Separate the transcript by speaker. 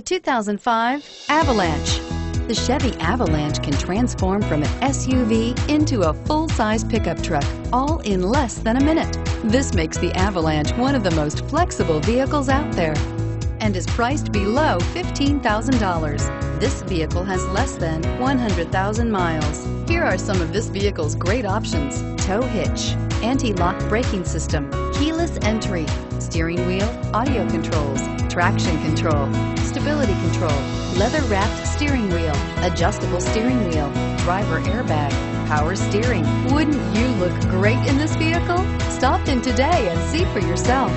Speaker 1: The 2005 Avalanche. The Chevy Avalanche can transform from an SUV into a full-size pickup truck, all in less than a minute. This makes the Avalanche one of the most flexible vehicles out there and is priced below $15,000. This vehicle has less than 100,000 miles. Here are some of this vehicle's great options: tow hitch, anti-lock braking system, keyless entry, steering wheel audio controls, traction control, stability control, leather-wrapped steering wheel, adjustable steering wheel, driver airbag, power steering. Wouldn't you look great in this vehicle? Stop in today and see for yourself.